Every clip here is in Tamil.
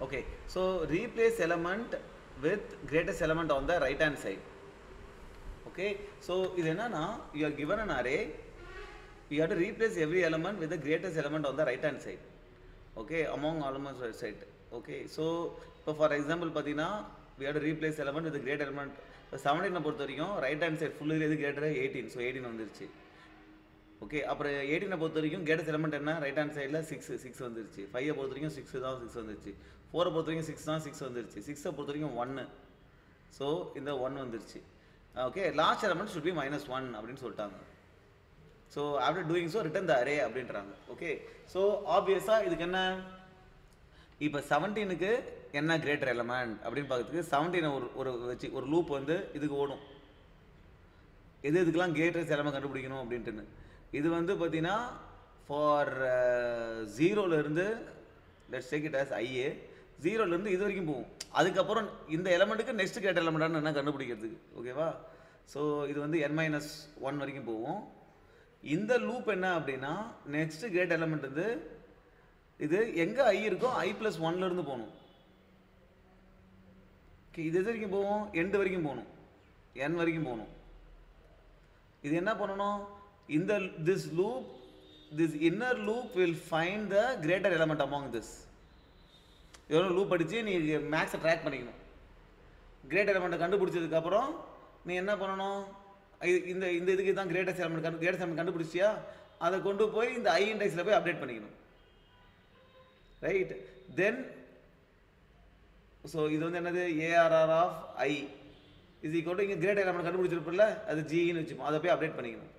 Okay, so replace element with greatest element on the right hand side. Okay, so இது என்னன்னா you are given an array, you have to replace every element with the greatest element on the right hand side. Okay, among elements right side. Okay, so for example பார்த்தீங்கன்னா we have to replace element with the great element. இப்போ 17 பொறுத்த வரைக்கும் ரைட் ஹேண்ட் சைடு ஃபுல்லு எது கிரேட்டர் 18, ஸோ 18 வந்துருச்சு. ஓகே, அப்புறம் 18 பொறுத்த வரைக்கும் கேட்டஸ் எலமெண்ட் என்ன, ரைட் ஹேண்ட் சைடில் 6 வந்துருச்சு. 5 பொறுத்த வரைக்கும் 6 தான், 6 வந்துருச்சு. 4 பொறுத்த வரைக்கும் 6 தான், 6 வந்துருச்சு. 6 பொறுத்த வரைக்கும் 1, ஸோ இந்த 1 வந்துருச்சு. Okay, last element should be -1 அப்படின்னு சொல்லிட்டாங்க. So after doing so return த அரே அப்படின்றாங்க. ஓகே, ஸோ ஆப்வியஸாக இதுக்கு என்ன, இப்போ 17க்கு என்ன கிரேட்டர் எலமெண்ட் அப்படின்னு பார்க்கறதுக்கு 17 ஒரு வச்சு ஒரு லூப் வந்து இதுக்கு ஓடும், இதுக்கெல்லாம் கிரேட்டஸ்ட் எலமெண்ட் கண்டுபிடிக்கணும் அப்படின்ட்டுன்னு. இது வந்து பார்த்தீங்கன்னா ஃபார் 0லேருந்து let's take it as IA, 0லேருந்து இது வரைக்கும் போகும். அதுக்கப்புறம் இந்த எலமெண்ட்டுக்கு நெக்ஸ்ட் கிரேட்டர் எலமெண்ட்டானு என்ன கண்டுபிடிக்கிறதுக்கு. ஓகேவா, ஸோ இது வந்து n-1 வரைக்கும் போகும். இந்த லூப் என்ன அப்படின்னா நெக்ஸ்ட் கிரேட் எலமெண்ட் வந்து இது எங்கே ஐ இருக்கோ i+1லேருந்து போகணும். ஓகே, இது எது வரைக்கும் போகும், எண்டு வரைக்கும் போகணும், n வரைக்கும் போகணும். இது என்ன பண்ணணும், இந்த this inner loop will find the greater element among this. எவ்வளோ லூப் அடித்து நீ மேக்ஸை ட்ராக் பண்ணிக்கணும். கிரேட் எலமெண்ட்டை கண்டுபிடிச்சதுக்கப்புறம் நீ என்ன பண்ணணும், இந்த இதுக்கு தான் கிரேட்டஸ்ட் எலமெண்ட் கண்டுபிடிச்சியா, அதை கொண்டு போய் இந்த ஐ இண்டெக்ஸில் போய் அப்டேட் பண்ணிக்கணும். ரைட், தென் ஸோ இது வந்து என்னது, ARR ஆஃப் ஐ இது ஈக்குவல் டு இங்கே கிரேட் எலமெண்ட் கண்டுபிடிச்சிருப்பில்ல, அது ஜின்னு வச்சுப்போம், அதை போய் அப்டேட் பண்ணிக்கணும்.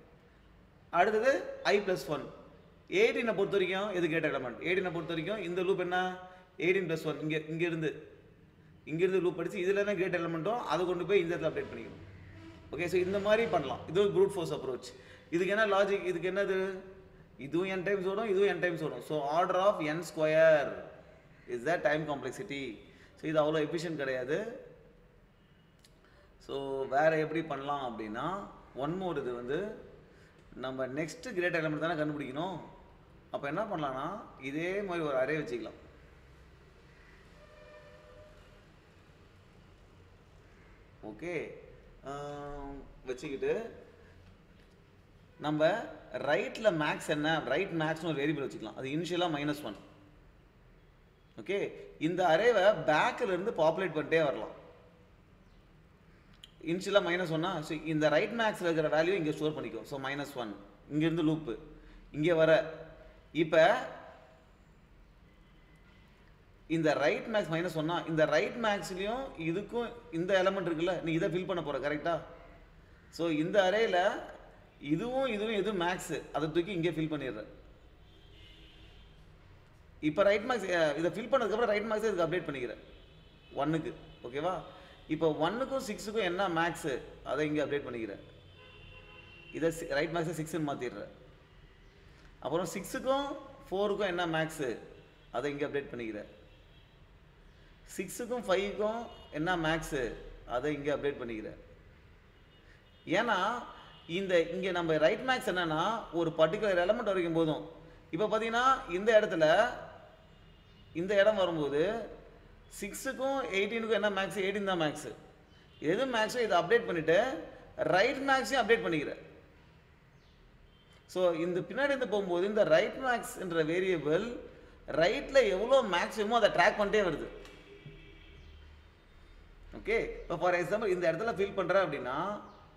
அடுத்தது i+1. 18 பொறுத்த வரைக்கும் எது கிரேட் எலமெண்ட், 18 பொறுத்த வரைக்கும் இந்த லூப் என்ன 18+1, இங்கேருந்து லூப் அடிச்சு இதில் என்ன கிரேட் எலமெண்ட்டோ அதை கொண்டு போய் இந்த இடத்துல அப்டேட் பண்ணிக்கணும். ஓகே, ஸோ இந்த மாதிரி பண்ணலாம். இது ஒரு ப்ரூட் ஃபோர்ஸ் அப்ரோச். இதுக்கு என்ன லாஜிக், இதுக்கு என்னது, இதுவும் n டைம்ஸ் ஓடும், இதுவும் n டைம்ஸ் ஓடும். So order of n² is the time complexity. So இது அவ்வளோ எஃபிஷியன்ட் கிடையாது. ஸோ வேறு எப்படி பண்ணலாம் அப்படின்னா, ஒன் மோர், இது வந்து நம்ம நெக்ஸ்ட் கிரேட் எலமெண்ட் தானே கண்டுபிடிக்கணும். அப்போ என்ன பண்ணலான்னா இதே மாதிரி ஒரு அரே வச்சுக்கலாம். ஓகே, வச்சுக்கிட்டு நம்ம ரைட்டில் மேக்ஸ் என்ன, ரைட் மேக்ஸ்னு ஒரு வேரியபிள் வச்சுக்கலாம். அது இனிஷியலாக -1. ஓகே, இந்த அரேவை பேக்கில் இருந்து பாப்புலேட் பண்ணிட்டே வரலாம். இனிஷியலாக -1னா, ஸோ இந்த ரைட் மேக்ஸில் இருக்கிற வேல்யூ இங்கே ஸ்டோர் பண்ணிக்கும். ஸோ -1 இங்கேருந்து லூப்பு இங்கே வர. இப்போ இந்த ரைட் மேக்ஸ் -1னா இந்த ரைட் மேக்ஸ்லையும் இதுக்கும் இந்த எலமெண்ட் இருக்குல்ல, நீ இதை ஃபில் பண்ண போகிற கரெக்டாக. ஸோ இந்த அரேயில் இதுவும் எதுவும் மேக்ஸு, அதை தூக்கி இங்கே ஃபில் பண்ணிடுற. இப்போ ரைட் மேக்ஸ் இதை ஃபில் பண்ணதுக்கப்புறம் ரைட் மேக்ஸை இதுக்கு அப்டேட் பண்ணிக்கிறேன் 1க்கு. ஓகேவா, இப்போ 1க்கும் 6க்கும் என்ன மேக்ஸு அதை இங்கே அப்டேட் பண்ணிக்கிறேன். இதை ரைட் மேக்ஸை 6ன்னு மாற்றிடுறேன். அப்புறம் 6க்கும் 4க்கும் என்ன மேக்ஸு அதை இங்கே அப்டேட் பண்ணிக்கிறேன். 6க்கும் 5க்கும் என்ன மேக்ஸு அதை இங்கே அப்டேட் பண்ணிக்கிறேன். ஏன்னா இங்கே நம்ம ரைட் மேக்ஸ் என்னன்னா ஒரு பர்டிகுலர் எலமெண்ட் வரைக்கும் போதும். இப்போ பார்த்தீங்கன்னா இந்த இடத்துல இந்த இடம் வரும்போது 6க்கும் 18க்கும் என்ன மேக்ஸ், 18 தான் மேக்ஸு. எது மேக்ஸோ இதை அப்டேட் பண்ணிவிட்டு ரைட் மேக்ஸையும் அப்டேட் பண்ணிக்கிறேன். ஸோ இந்த பின்னாடி இருந்து போகும்போது இந்த ரைட் மேக்ஸ் என்ற வேரியபிள் ரைட்டில் எவ்வளோ மேக்ஸிமோ அதை ட்ராக் பண்ணிட்டே வருது. ஓகே, இப்போ ஃபார் எக்ஸாம்பிள் இந்த இடத்துல ஃபில் பண்ணுற அப்படின்னா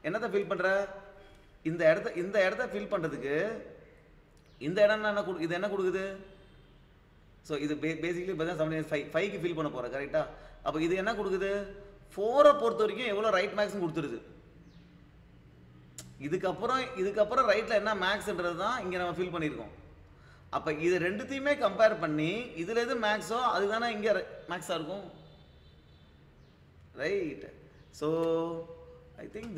என்னத்தை ஃபில் பண்ணுற, இந்த இடத்த ஃபில் பண்ணுறதுக்கு இந்த இடம் என்ன இது என்ன கொடுக்குது. ஸோ இது பேசிக்கலி பார்த்தீங்கன்னா 5க்கு ஃபில் பண்ண போகிறேன் கரெக்டாக. அப்போ இது என்ன கொடுக்குது, 4 பொறுத்த வரைக்கும் எவ்வளோ ரைட் மேக்ஸ்னு கொடுத்துருது. இதுக்கப்புறம் ரைட்டில் என்ன மேக்ஸ்ன்றது தான் இங்கே நம்ம ஃபில் பண்ணியிருக்கோம். அப்போ இது ரெண்டுத்தையுமே கம்பேர் பண்ணி இதில் எது மேக்ஸோ அதுதானே இங்கே மேக்ஸாக இருக்கும். Right, so I think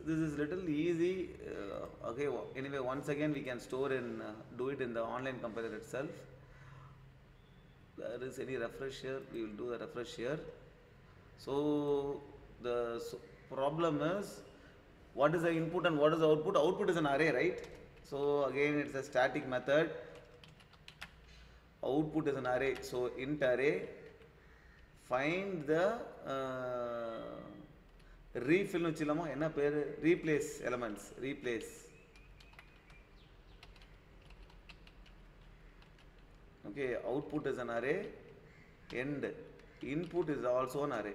this is little easy. Okay, anyway, once again we can store and do it in the online compiler itself. There is any refresh here, we will do the refresh here. So the problem is, what is the input and what is the output. Output is an array, right? So again it's a static method. Output is an array, so int array. Find the ரீஃபில்னு வச்சுலாமா, என்ன பேர், replace elements, replace. Okay, output is an array and input is also an array.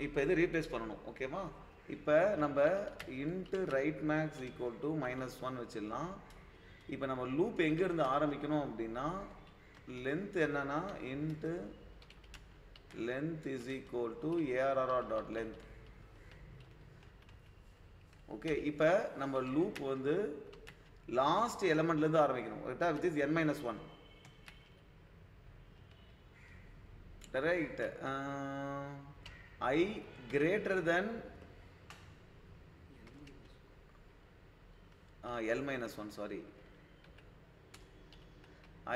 இப்போ இது ரீப்ளேஸ் பண்ணணும். ஓகேவா? இப்போ நம்ம int right max equal to -1 வச்சிடலாம். இப்போ நம்ம லூப் எங்கேருந்து ஆரம்பிக்கணும் அப்படின்னா, லென்த் என்னன்னா into length is equal to arr.length. Okay, இப்போ நம்ம லூப் வந்து லாஸ்ட் எலமெண்ட்லேருந்து ஆரம்பிக்கணும், கரெக்டாக, which is n-1. Right, I greater than l-1, sorry,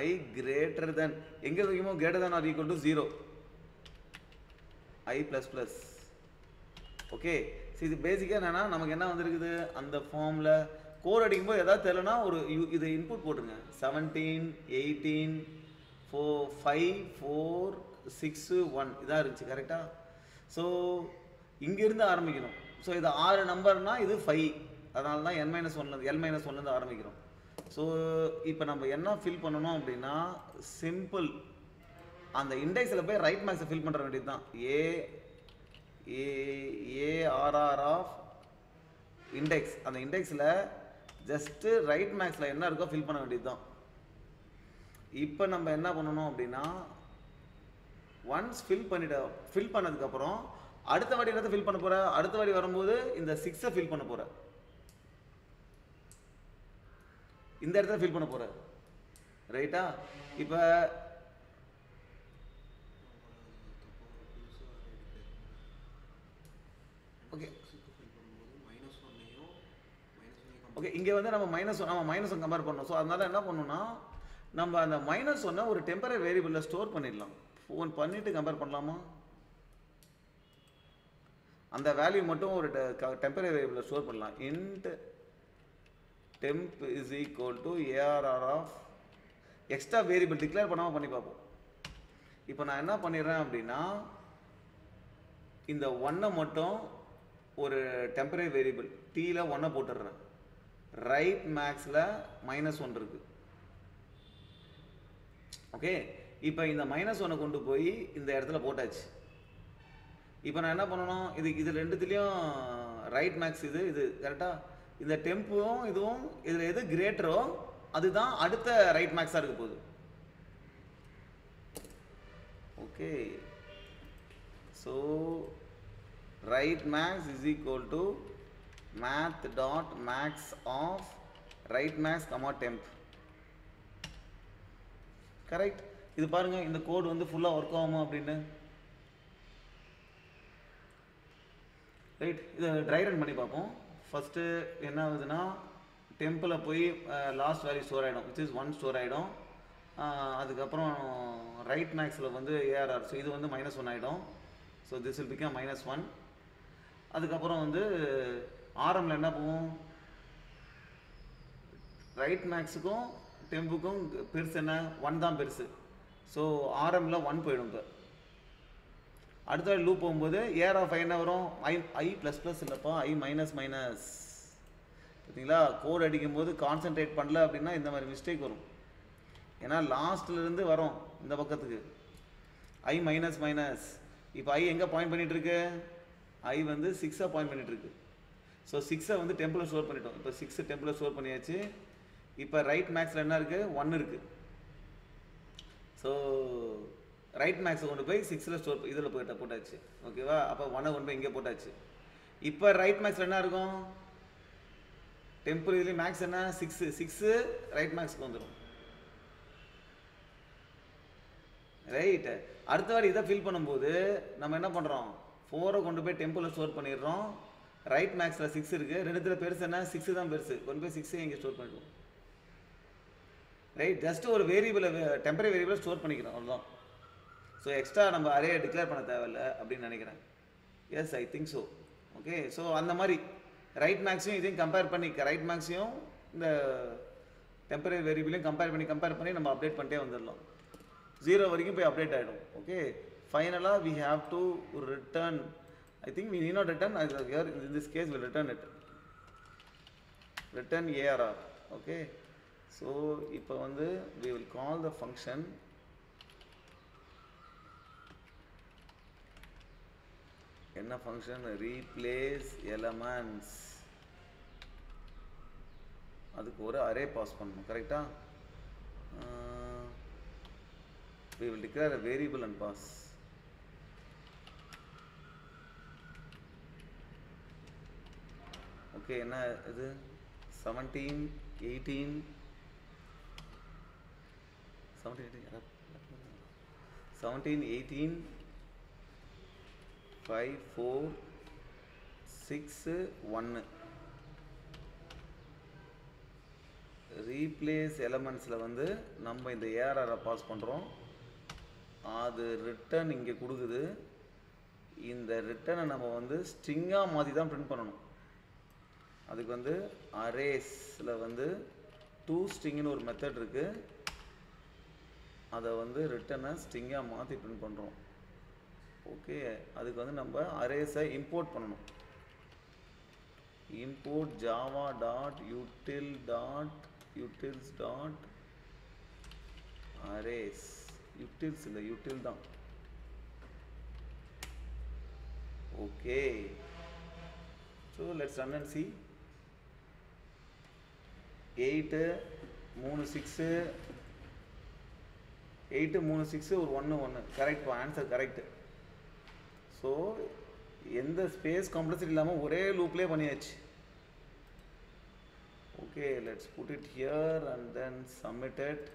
I greater than, எங்கே வைக்குமோ greater than or equal to 0, I plus plus. Okay, இது பேசிக்காக என்னென்னா நமக்கு என்ன வந்திருக்குது, அந்த ஃபார்மில் கோட் அடிக்கும்போது எதாவது தெரியலனா ஒரு இது இன்புட் போட்டுருங்க. 17, 18, 5, 4, 6, 1 இதாக இருந்துச்சு, கரெக்டாக. ஸோ இங்கேருந்து ஆரம்பிக்கணும். ஸோ இது 6 நம்பர்னா இது 5, அதனால தான் l-1லேருந்து ஆரம்பிக்கிறோம். ஸோ இப்போ நம்ம என்ன ஃபில் பண்ணணும் அப்படின்னா, சிம்பிள் அந்த இண்டெக்ஸில் போய் ரைட் மேக்ஸை ஃபில் பண்ணுற வேண்டியது தான். ARR ஆஃப் இண்டெக்ஸ், அந்த இண்டெக்ஸில் ஜஸ்ட்டு ரைட் மேக்ஸில் என்ன இருக்கோ ஃபில் பண்ண வேண்டியது தான். இப்போ நம்ம என்ன பண்ணணும் அப்படின்னா, ஒன்ஸ் ஃபில் பண்ணதுக்கப்புறம் அடுத்த வாட்டி என்னத்தை ஃபில் பண்ண போகிற, அடுத்த வாட்டி வரும்போது இந்த 6-ஐ ஃபில் பண்ண போகிற, இந்த இடத்துல ஃபில் பண்ண போகிற, ரைட்டா. இப்போ ஓகே ஓகே, இங்கே வந்து நம்ம -1 கம்பேர் பண்ணோம். ஸோ அதனால என்ன பண்ணணும்னா, நம்ம அந்த -1 ஒரு டெம்பரரி வேரியபிளில் ஸ்டோர் பண்ணிடலாம். ஃபோன் பண்ணிவிட்டு கம்பேர் பண்ணலாமா, அந்த வேல்யூ மட்டும் ஒரு டெம்பரரி வேரியபிளில் ஸ்டோர் பண்ணலாம். Int temp is equal to arr of extra variable declare பண்ணாமல் பண்ணி பார்ப்போம். இப்போ நான் என்ன பண்ணிடுறேன் அப்படின்னா, இந்த 1 மட்டும் ஒரு டெம்பரரி வேரியபிள் டீல 1 போட்டுடுறேன். ரைட் மேக்ஸில் -1 இருக்கு. ஓகே, இப்போ இந்த -1 கொண்டு போய் இந்த இடத்துல போட்டாச்சு. இப்போ நான் என்ன பண்ணணும், இது ரெண்டுத்துலேயும் ரைட் மேக்ஸ் இது கரெக்டாக, இந்த டெம்பும் இதுவும் இதில் எது கிரேட்டரோ அதுதான் அடுத்த ரைட் மேக்ஸாக இருக்க போகுது. Okay, so right max is equal to math.max of right max, temp. Correct. இது பாருங்க, இந்த கோட் வந்து ஃபுல்லாக ஒர்க் ஆகுமா அப்படின்னு. ரைட், இதை ட்ரை ரன் பண்ணி பார்ப்போம். ஃபஸ்ட்டு என்ன ஆகுதுன்னா, டெம்பில் போய் லாஸ்ட் வேல்யூ ஸ்டோர் ஆகிடும், விச் இஸ் 1 ஸ்டோர் ஆகிடும். அதுக்கப்புறம் ரைட் மேக்ஸில் வந்து ARR, ஸோ இது வந்து -1 ஆகிடும். So this will become -1. அதுக்கப்புறம் வந்து ஆரம்பில் என்ன போகும், ரைட் மேக்ஸுக்கும் டெம்புக்கும் பெருசு என்ன, 1 தான் பெருசு. ஸோ ஆரம்பில் 1 போயிடும். இப்போ அடுத்த லூப் போகும்போது AR என்ன வரும், I ++ இல்லைப்பா, I -. பார்த்தீங்களா, கோட் அடிக்கும்போது கான்சென்ட்ரேட் பண்ணல அப்படின்னா இந்த மாதிரி மிஸ்டேக் வரும். ஏன்னா லாஸ்ட்லேருந்து வரும் இந்த பக்கத்துக்கு I -. இப்போ I எங்கே பாயிண்ட் பண்ணிகிட்ருக்கு, I வந்து 6-ஐ பாயிண்ட் பண்ணிகிட்ருக்கு. ஸோ 6-ஐ வந்து டெம்பில் ஸ்டோர் பண்ணிட்டோம். இப்போ 6 டெம்பில் ஸ்டோர் பண்ணியாச்சு. இப்போ ரைட் மேக்ஸில் என்ன இருக்குது, 1 இருக்குது. ஸோ ரைட் மேக்ஸை கொண்டு போய் 6-ல் ஸ்டோர் இதில் போட்டாச்சு. ஓகேவா, அப்போ 1-ஐ கொண்டு போய் இங்கே போட்டாச்சு. இப்போ ரைட் மேக்ஸில் என்ன இருக்கும், டெம்பிள் இதுலேயும் மேக்ஸ் என்ன, 6 ரைட் மேக்ஸ்க்கு வந்துடும். ரைட்டு, அடுத்த வாட்டி இதை ஃபில் பண்ணும்போது நம்ம என்ன பண்ணுறோம், 4-ஐ கொண்டு போய் டெம்பிளில் ஸ்டோர் பண்ணிடுறோம். ரைட் மேக்ஸில் 6 இருக்குது, ரெண்டுத்தில் பெருசு என்ன, 6 தான் பெருசு, கொண்டு போய் 6-ஐ இங்கே ஸ்டோர் பண்ணிடுவோம். ரைட், ஜஸ்ட்டு ஒரு வேரியபிளை டெம்பரரி வேரியபிளை ஸ்டோர் பண்ணிக்கிறோம், அவ்வளோதான். ஸோ எக்ஸ்ட்ரா நம்ம அரே டிக்ளேர் பண்ண தேவையில்லை அப்படின்னு நினைக்கிறேன். Yes, I think so. Okay, so அந்த மாதிரி ரைட் மேக்ஸையும் இதையும் கம்பேர் பண்ணி, ரைட் மேக்ஸையும் இந்த டெம்பரரி வேரியபிளையும் கம்பேர் பண்ணி நம்ம அப்டேட் பண்ணிட்டே வந்துடலாம். 0 வரைக்கும் போய் அப்டேட் ஆகிடும். ஓகே, ஃபைனலாக we have to return, I think we need not return, here in this case we'll return it, return ARR. okay, so இப்போ வந்து we will call the function என்ன ஃபங்க்ஷன், replace elements. அதுக்கு ஒரு அரே பாஸ் பண்ணணும். கரெக்டா? we will declare a variable and pass. Okay, என்ன இது 17 18 5 4 6 1 ரீப்ளேஸ் எலமெண்ட்ஸில் வந்து நம்ம இந்த ஏஆர்ஆரை பாஸ் பண்ணுறோம். அது ரிட்டன் இங்கே கொடுக்குது. இந்த ரிட்டனை நம்ம வந்து ஸ்ட்ரிங்காக மாற்றி தான் பிரிண்ட் பண்ணணும். அதுக்கு வந்து அரேஸில் வந்து toStringனு ஒரு மெத்தட் இருக்குது. அதை வந்து ரிட்டனை ஸ்ட்ரிங்காக மாற்றி பிரிண்ட் பண்ணுறோம். ஓகே, அதுக்கு வந்து நம்ம அரேஸை இம்போர்ட் பண்ணணும். import java.utils.arrays, utils இல்லை, util தான். Okay, so let's run and see. 8 3 6 8 3 6 ஒரு 1 1 கரெக்ட். Answer correct. ஸோ எந்த ஸ்பேஸ் காம்ப்ளெக்சிட்டி இல்லாமல் ஒரே லூப்லேயே பண்ணியாச்சு. Okay, let's put it here and then submit it.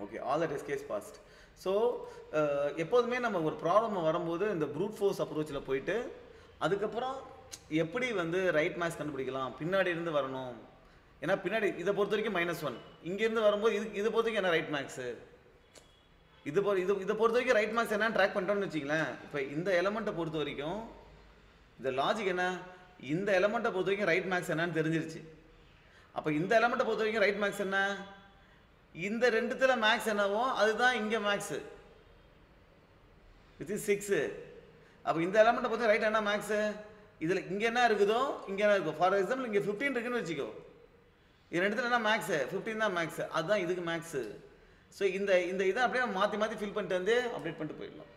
Okay, all the test case passed. So எப்போதுமே நம்ம ஒரு ப்ராப்ளம் வரும்போது இந்த ப்ரூட் ஃபோர்ஸ் அப்ரோச்சில் போயிட்டு அதுக்கப்புறம் எப்படி வந்து ரைட் மேக்ஸ் கண்டுபிடிக்கலாம், பின்னாடி இருந்து வரணும். ஏன்னா பின்னாடி இதை பொறுத்த வரைக்கும் -1, இங்கேருந்து வரும்போது இதை பொறுத்த வரைக்கும் என்ன ரைட் மேக்ஸு, இதை பொறுத்த வரைக்கும் ரைட் மேக்ஸ் என்னன்னு ட்ராக் பண்ணிட்டோம்னு வச்சிங்களேன். இப்போ இந்த எலமெண்ட்டை பொறுத்த வரைக்கும் இந்த லாஜிக் என்ன, இந்த எலமெண்ட்டை பொறுத்த வரைக்கும் ரைட் மேக்ஸ் என்னன்னு தெரிஞ்சிருச்சு. அப்போ இந்த எலமெண்ட்டை பொறுத்த வரைக்கும் ரைட் மேக்ஸ் என்ன, இந்த ரெண்டுத்துல மேக்ஸ் என்னவோ அதுதான் இங்கே மேக்ஸு, விச் இஸ் 6. அப்போ இந்த எலமெண்ட்டை பொறுத்த ரைட் என்ன மேக்ஸு, இதில் இங்கே என்ன இருக்குதோ இங்கே என்ன இருக்கும். ஃபார் எக்ஸாம்பிள் இங்கே 15 இருக்குன்னு வச்சுக்கோ, இது ரெண்டுத்துல என்ன மேக்ஸு, 15 தான் மேக்ஸு, அதுதான் இதுக்கு மேக்ஸு. ஸோ இந்த இதை அப்படியே மாற்றி ஃபில் பண்ணிட்டு வந்து அப்டேட் பண்ணிட்டு போயிடலாம்.